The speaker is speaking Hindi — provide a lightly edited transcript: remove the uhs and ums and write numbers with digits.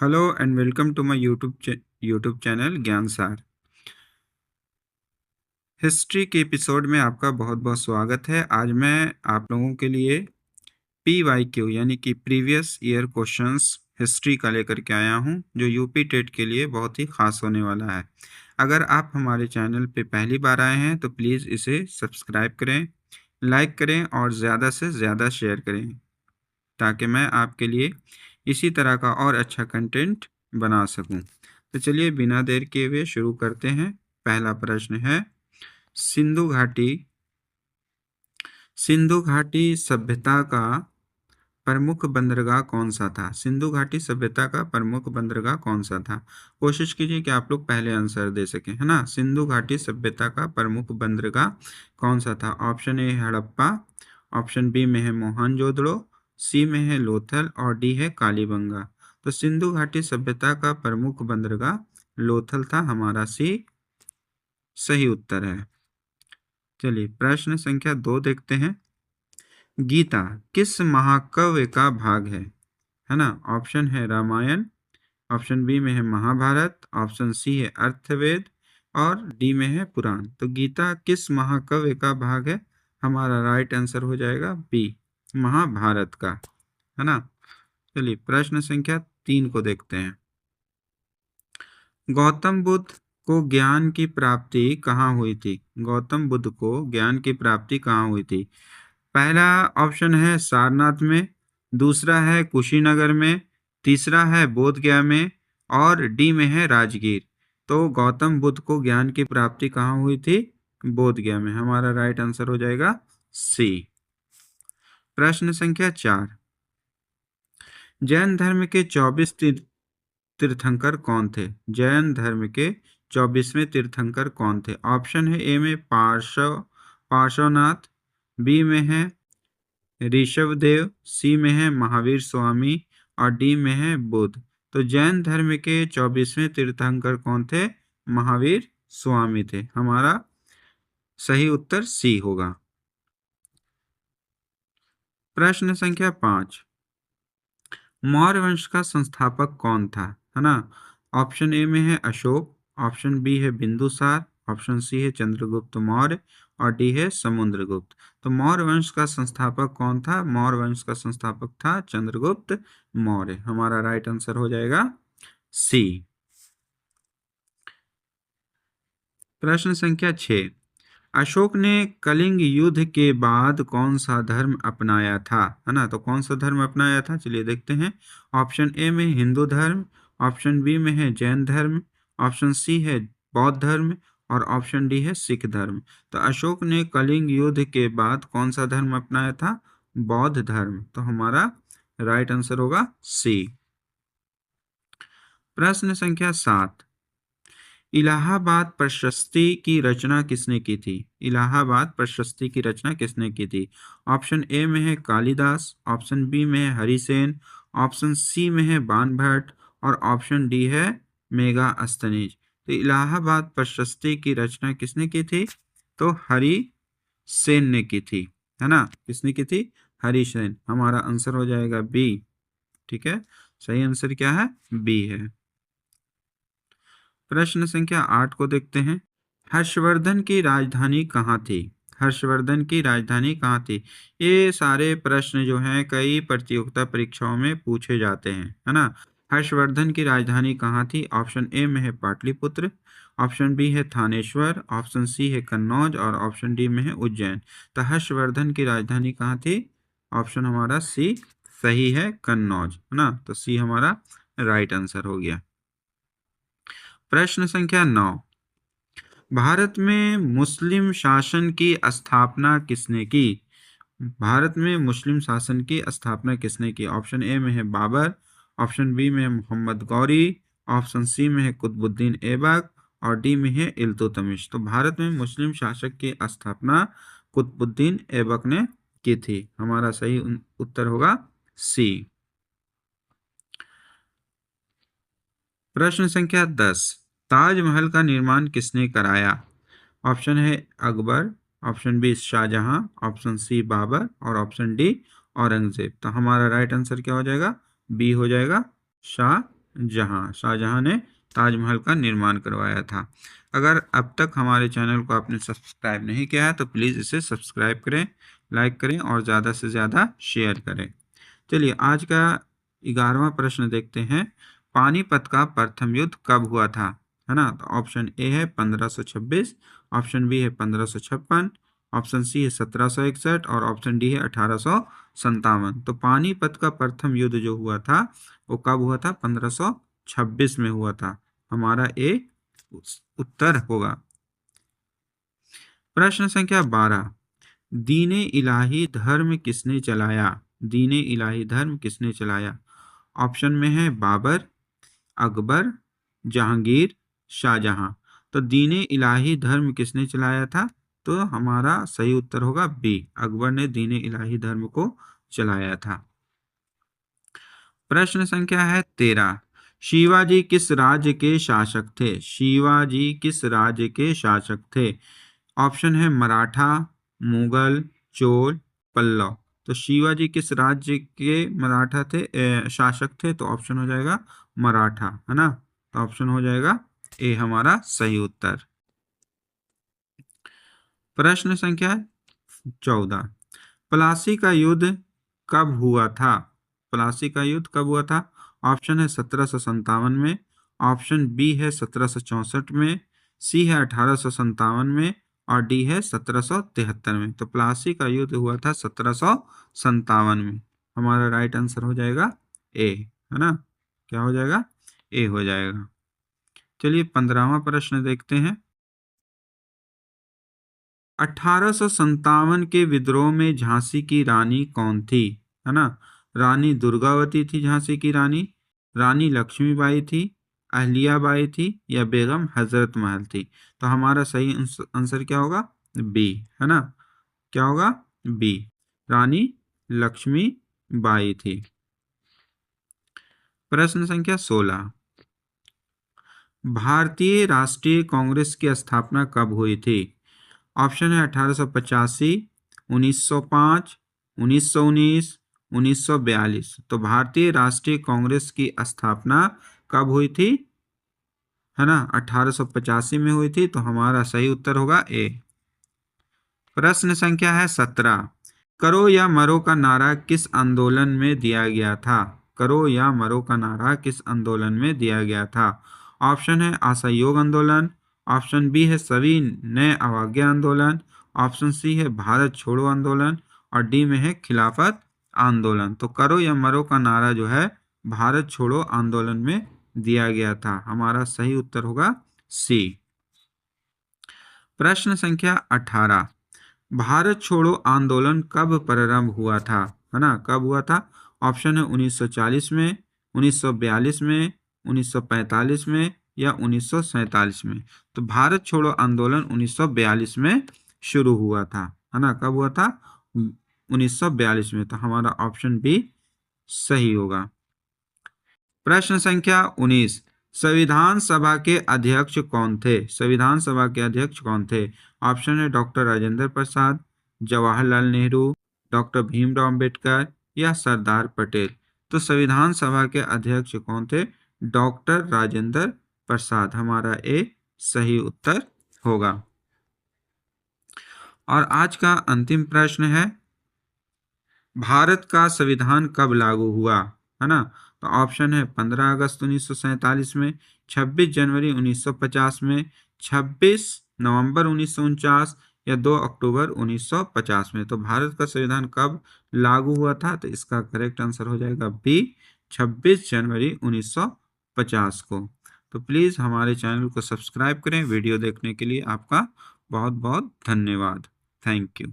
Hello and welcome to my YouTube channel Gyan Saar. History के एपिसोड में आपका बहुत बहुत स्वागत है। आज मैं आप लोगों के लिए PYQ यानी कि प्रीवियस ईयर क्वेश्चंस हिस्ट्री का लेकर के आया हूं, जो यूपी टेट के लिए बहुत ही खास होने वाला है। अगर आप हमारे चैनल पे पहली बार आए हैं तो प्लीज़ इसे सब्सक्राइब करें, लाइक करें और ज़्यादा से ज़्यादा शेयर करें, ताकि मैं आपके लिए इसी तरह का और अच्छा कंटेंट बना सकूं। तो चलिए बिना देर किए हुए शुरू करते हैं। पहला प्रश्न है, सिंधु घाटी सिंधु घाटी सभ्यता का प्रमुख बंदरगाह कौन सा था? सिंधु घाटी सभ्यता का प्रमुख बंदरगाह कौन सा था? कोशिश कीजिए कि आप लोग पहले आंसर दे सकें, है ना। सिंधु घाटी सभ्यता का प्रमुख बंदरगाह कौन सा था? Option A Harappa, option B में है मोहनजोदड़ो, सी में है लोथल और डी है कालीबंगा। तो सिंधु घाटी सभ्यता का प्रमुख बंदरगाह लोथल था। हमारा सी सही उत्तर है। चलिए प्रश्न संख्या 2 देखते हैं। गीता किस महाकाव्य का भाग है ना। ऑप्शन है रामायण, ऑप्शन बी में है महाभारत, ऑप्शन सी है अर्थवेद और डी में है पुराण। तो गीता किस महाकाव्य का भाग है? हमारा राइट आंसर हो जाएगा बी, महाभारत का, है ना। चलिए प्रश्न संख्या 3 को देखते हैं। गौतम बुद्ध को ज्ञान की प्राप्ति कहाँ हुई थी? गौतम बुद्ध को ज्ञान की प्राप्ति कहाँ हुई थी? पहला ऑप्शन है सारनाथ में, दूसरा है कुशीनगर में, तीसरा है बोध गया में और डी में है राजगीर। तो गौतम बुद्ध को ज्ञान की प्राप्ति कहाँ हुई थी? बोध गया में। हमारा राइट आंसर हो जाएगा सी। प्रश्न संख्या 4, जैन धर्म के 24 तीर्थंकर कौन थे? जैन धर्म के 24वें तीर्थंकर कौन थे? ऑप्शन है ए में पार्श्वनाथ, बी में है ऋषभदेव, सी में है महावीर स्वामी और डी में है बुद्ध। तो जैन धर्म के 24वें तीर्थंकर कौन थे? महावीर स्वामी थे। हमारा सही उत्तर सी होगा। प्रश्न संख्या 5, मौर्य वंश का संस्थापक कौन था? है ना। ऑप्शन ए में है अशोक, ऑप्शन बी है बिंदुसार, ऑप्शन सी है चंद्रगुप्त मौर्य और डी है समुद्रगुप्त। तो मौर्य वंश का संस्थापक कौन था? मौर्य वंश का संस्थापक था चंद्रगुप्त मौर्य। हमारा राइट आंसर हो जाएगा सी। प्रश्न संख्या 6, अशोक ने कलिंग युद्ध के बाद कौन सा धर्म अपनाया था? है ना। तो कौन सा धर्म अपनाया था? चलिए देखते हैं। ऑप्शन ए में हिंदू धर्म, ऑप्शन बी में है जैन धर्म, ऑप्शन सी है बौद्ध धर्म और ऑप्शन डी है सिख धर्म। तो अशोक ने कलिंग युद्ध के बाद कौन सा धर्म अपनाया था? बौद्ध धर्म। तो हमारा राइट आंसर होगा सी। प्रश्न संख्या 7, इलाहाबाद प्रशस्ति की रचना किसने की थी? इलाहाबाद प्रशस्ति की रचना किसने की थी? ऑप्शन ए में है कालिदास, ऑप्शन बी में है हरिसेन, ऑप्शन सी में है बाणभट्ट और ऑप्शन डी है मेगास्थनीज। तो इलाहाबाद प्रशस्ति की रचना किसने की थी? तो हरिसेन ने की थी, है ना। किसने की थी? हरिसेन। हमारा आंसर हो जाएगा बी। ठीक है, सही आंसर क्या है? बी है। प्रश्न संख्या 8 को देखते हैं। हर्षवर्धन की राजधानी कहाँ थी? हर्षवर्धन की राजधानी कहाँ थी? ये सारे प्रश्न जो हैं कई प्रतियोगिता परीक्षाओं में पूछे जाते हैं, है ना। हर्षवर्धन की राजधानी कहाँ थी? ऑप्शन ए में है पाटलिपुत्र, ऑप्शन बी है थानेश्वर, ऑप्शन सी है कन्नौज और ऑप्शन डी में है उज्जैन। तो हर्षवर्धन की राजधानी कहाँ थी? ऑप्शन हमारा सी सही है, कन्नौज, है ना। तो सी हमारा राइट आंसर हो गया। प्रश्न संख्या 9, भारत में मुस्लिम शासन की स्थापना किसने की? भारत में मुस्लिम शासन की स्थापना किसने की? ऑप्शन ए में है बाबर, ऑप्शन बी में है मोहम्मद गौरी, ऑप्शन सी में है कुतुबुद्दीन ऐबक और डी में है इल्तुतमिश। तो भारत में मुस्लिम शासक की स्थापना कुतुबुद्दीन ऐबक ने की थी। हमारा सही उत्तर होगा सी। प्रश्न संख्या 10, ताजमहल का निर्माण किसने कराया? ऑप्शन है Akbar, option B Shahjahan, option C Babur और ऑप्शन डी औरंगजेब। तो हमारा राइट आंसर क्या हो जाएगा? बी हो जाएगा, शाहजहां। जहां। शाहजहां ने ताजमहल का निर्माण करवाया था। अगर अब तक हमारे चैनल को आपने सब्सक्राइब नहीं किया है तो प्लीज़ इसे सब्सक्राइब करें, लाइक करें और ज़्यादा से ज़्यादा शेयर करें। चलिए आज का 11वां प्रश्न देखते हैं। पानीपत का प्रथम युद्ध कब हुआ था? है ना, तो ऑप्शन ए है 1526, ऑप्शन बी है 1556, ऑप्शन सी है 1761 और ऑप्शन डी है 1857। तो पानीपत का प्रथम युद्ध जो हुआ था वो कब हुआ था? 1526 में हुआ था। हमारा ए उत्तर होगा। प्रश्न संख्या 12, दीने इलाही धर्म किसने चलाया? दीने इलाही धर्म किसने चलाया? ऑप्शन में है बाबर, अकबर, जहांगीर, शाहजहां। तो दीने इलाही धर्म किसने चलाया था? तो हमारा सही उत्तर होगा बी, अकबर ने दीने इलाही धर्म को चलाया था। प्रश्न संख्या है 13, शिवाजी किस राज्य के शासक थे? शिवाजी किस राज्य के शासक थे? ऑप्शन है मराठा, मुगल, चोल, पल्लव। तो शिवाजी किस राज्य के मराठा थे शासक थे? तो ऑप्शन हो जाएगा मराठा, है ना। तो ऑप्शन हो जाएगा ए हमारा सही उत्तर। प्रश्न संख्या 14, प्लासी का युद्ध कब हुआ था? प्लासी का युद्ध कब हुआ था? ऑप्शन है 1757 में, ऑप्शन बी है 1764 में, सी है 1857 में और डी है 1773 में। तो प्लासी का युद्ध हुआ था 1757 में। हमारा राइट आंसर हो जाएगा ए, है ना। क्या हो जाएगा? ए हो जाएगा। चलिए 15वां प्रश्न देखते हैं। 1857 के विद्रोह में झांसी की रानी कौन थी? है ना, रानी दुर्गावती थी झांसी की रानी, रानी लक्ष्मीबाई थी, अहल्याबाई थी या बेगम हजरत महल थी। तो हमारा सही आंसर क्या होगा? बी, है ना। क्या होगा? बी, रानी लक्ष्मीबाई थी। प्रश्न संख्या 16, भारतीय राष्ट्रीय कांग्रेस की स्थापना कब हुई थी? ऑप्शन है 1885, 1905, 1919, 1942। तो भारतीय राष्ट्रीय कांग्रेस की स्थापना कब हुई थी? है ना, 1885 में हुई थी। तो हमारा सही उत्तर होगा ए। प्रश्न संख्या है 17, करो या मरो का नारा किस आंदोलन में दिया गया था? करो या मरो का नारा किस आंदोलन में दिया गया था? ऑप्शन है असहयोग आंदोलन, ऑप्शन बी है सभी नए अवज्ञा आंदोलन, ऑप्शन सी है भारत छोड़ो आंदोलन और डी में है खिलाफत आंदोलन। तो करो या मरो का नारा जो है भारत छोड़ो आंदोलन में दिया गया था। हमारा सही उत्तर होगा सी। प्रश्न संख्या 18, भारत छोड़ो आंदोलन कब प्रारंभ हुआ था? है ना, कब हुआ था? ऑप्शन है 1940 में, 1942 में, 1945 में या 1947 में। तो भारत छोड़ो आंदोलन 1942 में शुरू हुआ था, है ना। कब हुआ था? 1942 में। तो हमारा ऑप्शन बी सही होगा। प्रश्न संख्या 19, संविधान सभा के अध्यक्ष कौन थे? संविधान सभा के अध्यक्ष कौन थे? ऑप्शन है डॉक्टर राजेंद्र प्रसाद, जवाहरलाल नेहरू, डॉक्टर भीमराव अंबेडकर या सरदार पटेल। तो संविधान सभा के अध्यक्ष कौन थे? डॉक्टर राजेंद्र प्रसाद। हमारा ए सही उत्तर होगा। और आज का अंतिम प्रश्न है, भारत का संविधान कब लागू हुआ? है ना, तो ऑप्शन है 15 अगस्त 1947 में, 26 जनवरी 1950 में, 26 नवंबर 1949 या 2 अक्टूबर 1950 में। तो भारत का संविधान कब लागू हुआ था? तो इसका करेक्ट आंसर हो जाएगा बी, 26 जनवरी 1950 को। तो प्लीज़ हमारे चैनल को सब्सक्राइब करें। वीडियो देखने के लिए आपका बहुत बहुत धन्यवाद। Thank you.